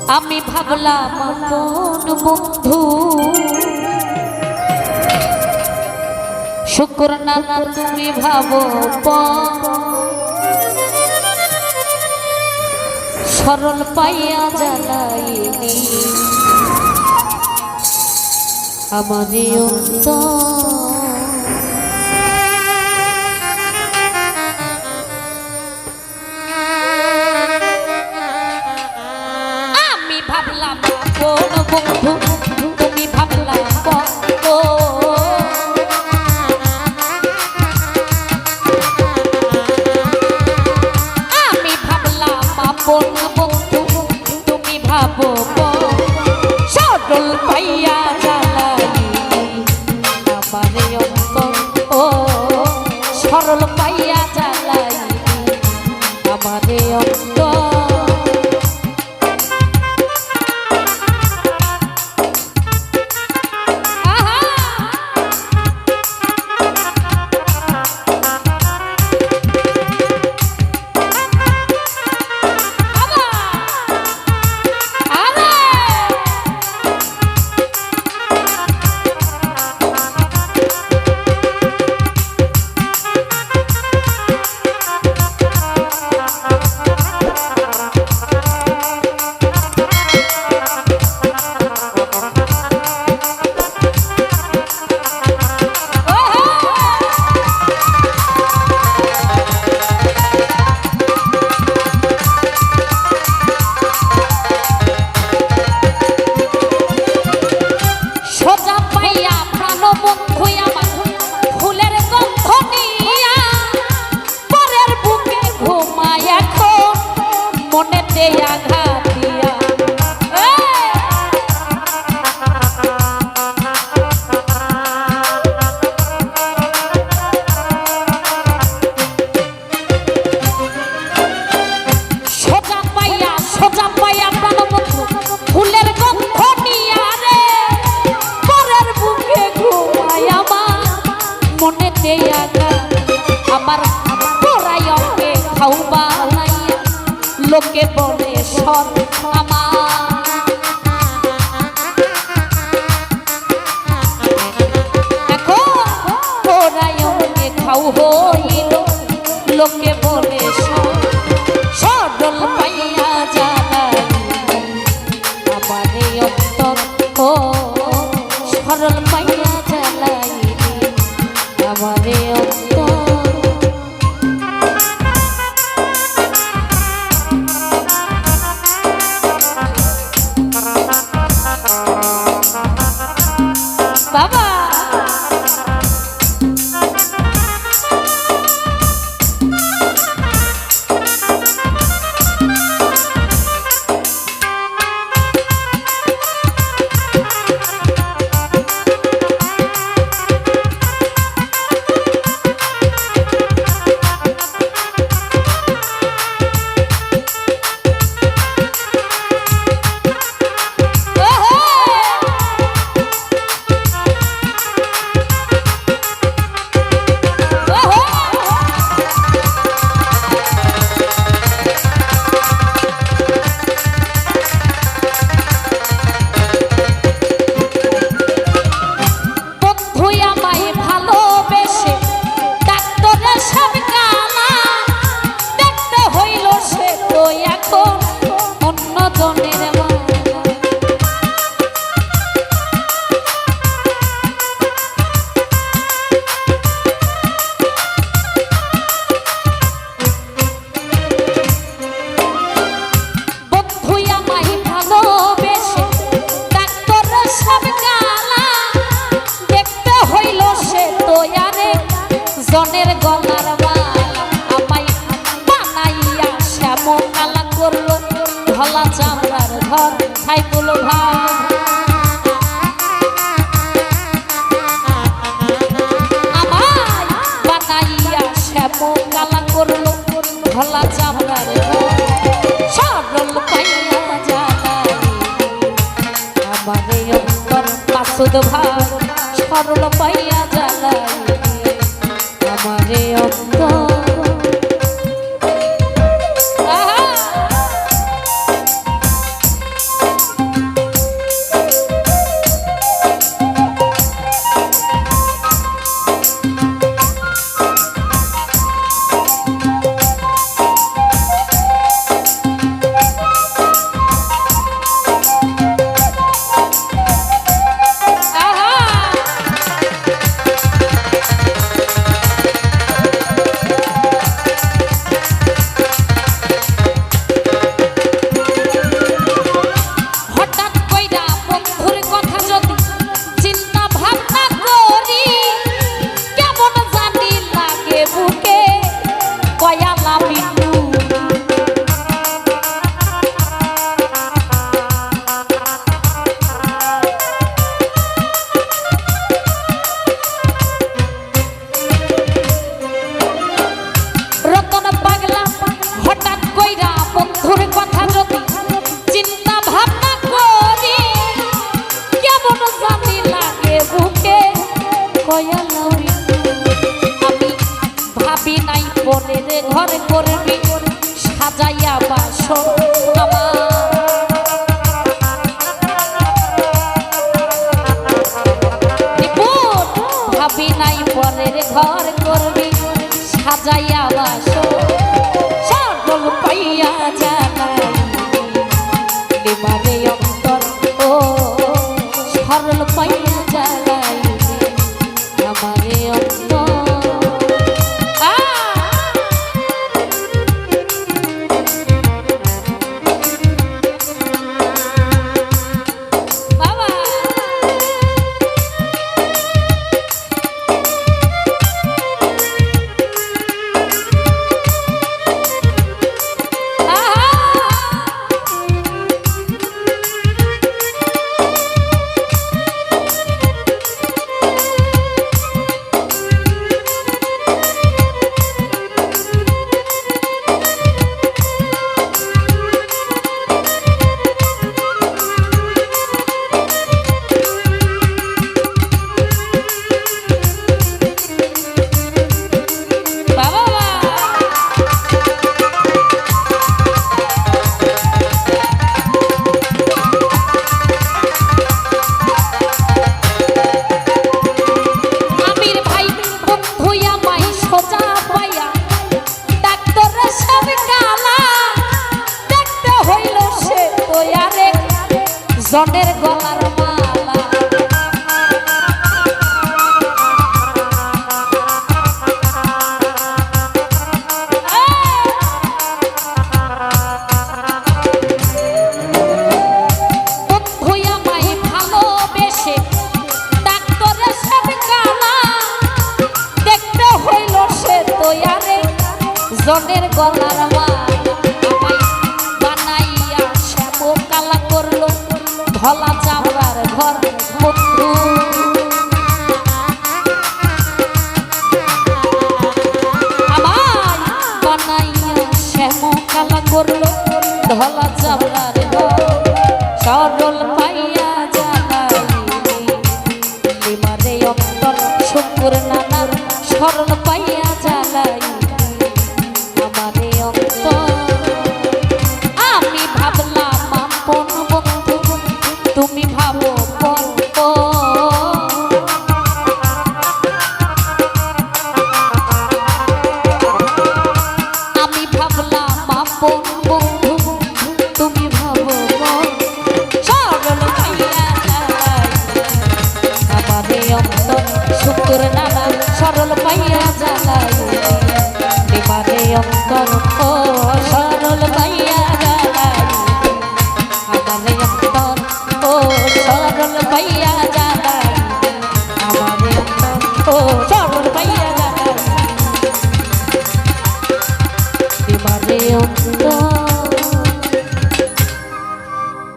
আমি ভাবলাম আপন বন্ধু শুকর না তুমি ভাবো সরল পাইয়া জ্বালাইনি আমারই অন্তর। আমি ভাবলাম আপন বন্ধু তুমি ভাবলাম বন্ধু আমি ভাবলাম আপন বন্ধু তুমি ভাবো সরল পাইয়া সরল পাইয়া জ্বালাই আমারে অন্তর। আমার পড়াই অঙ্গে খাওয়া নাই লোকে বলে সর আমার দেখো পড়াই অঙ্গে খাও হইল লোকে বলে সরল পাইয়া জ্বালাই আমারে অন্তর ও সরল পাইয়া জ্বালাই আমারে অন্তর। বাবা জনের গলার মালা আমায় বানাইয়া শ্যামল কালা করলো ধলা চামড়ার ঘর সাইকুল ভাই আমায় বানাইয়া শ্যামল কালা করলো ধলা চামড়ার ঘর সরল পাইয়া জ্বালাই আমারে অন্তর মাসুদ ভাই সরল পাইয়া জ্বালাই আমারে অন্তর। ঘর করবি সাজাইয়া বাসর আমার ভাবি নাই পরের ঘর করবি সাজাইয়া বাসর সরল পাইয়া জানাই লিমারে অন্তর ও সরল পাইয়া জানাই আমারে অন্তর জনের গলার মালা বন্ধুয়া মাই ভালোবেসে ডাক্তারের সব কালা দেখতে হইল সে তো আরে জনের গলার মালা বানাইয়া শ্যামো কালা করলো ধলা চামড়ার ঘর বন্ধু আমার বানাইয়া শ্যাম কালা করলো ধলা চামড়ার ঘর সরল পাইয়া জানাই লিমারে অন্তর শুকুর নানার সরল পাইয়া জানাই আমারে অন্তর আমি ভাবলাম আপন বন্ধু তুমি ভাবো আমি ভাবলাম আপন বন্ধু তুমি ভাবো সরল পাইয়া যায় আমারে অন্তর শুকুর নানা সরল পাইয়া যায় আমারে অন্তর